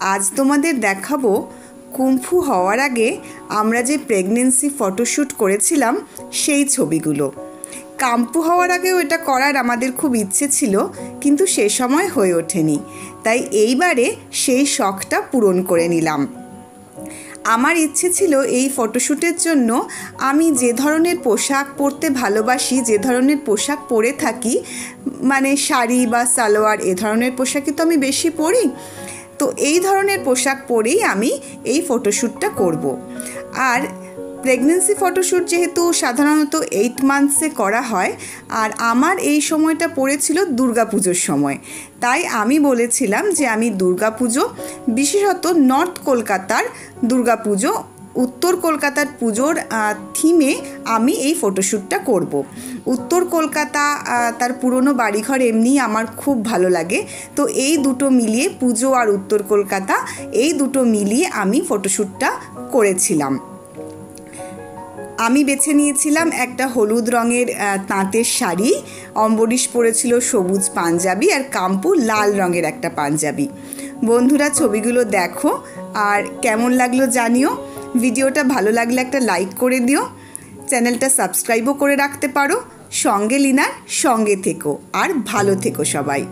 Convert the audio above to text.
আজ তোমাদের দেখাবো কুম্ফু হওয়ার আগে আমরা যে প্রেগন্যান্সি ফটোশ্যুট করেছিলাম সেই ছবিগুলো। কাম্পু হওয়ার আগেও এটা করার আমাদের খুব ইচ্ছে ছিল, কিন্তু সে সময় হয়ে ওঠেনি, তাই এইবারে সেই শখটা পূরণ করে নিলাম। আমার ইচ্ছে ছিল এই ফটোশ্যুটের জন্য আমি যে ধরনের পোশাক পরতে ভালোবাসি, যে ধরনের পোশাক পরে থাকি, মানে শাড়ি বা সালোয়ার এ ধরনের পোশাকই তো আমি বেশি পরি, তো এই ধরনের পোশাক পরেই আমি এই ফটোশ্যুটটা করব। আর প্রেগন্যান্সি ফটোশ্যুট যেহেতু সাধারণত 8 মান্থসে করা হয়, আর আমার এই সময়টা পড়েছিল দুর্গাপুজোর সময়, তাই আমি বলেছিলাম যে আমি দুর্গাপুজো, বিশেষত নর্থ কলকাতার দুর্গাপুজো, উত্তর কলকাতার পুজোর থিমে আমি এই ফটোশ্যুটটা করব। উত্তর কলকাতা, তার পুরনো বাড়িঘর এমনি আমার খুব ভালো লাগে, তো এই দুটো মিলিয়ে, পুজো আর উত্তর কলকাতা এই দুটো মিলিয়ে আমি ফটোশ্যুটটা করেছিলাম। আমি বেছে নিয়েছিলাম একটা হলুদ রঙের তাঁতের শাড়ি, অম্বরীশ পরেছিল সবুজ পাঞ্জাবি, আর কাম্পু লাল রঙের একটা পাঞ্জাবি। বন্ধুরা, ছবিগুলো দেখো আর কেমন লাগলো জানিও। ভিডিওটা ভালো লাগলে একটা লাইক করে দিও, চ্যানেলটা সাবস্ক্রাইবও করে রাখতে পারো। সঙ্গে লিনার সঙ্গে থেকো আর ভালো থেকো সবাই।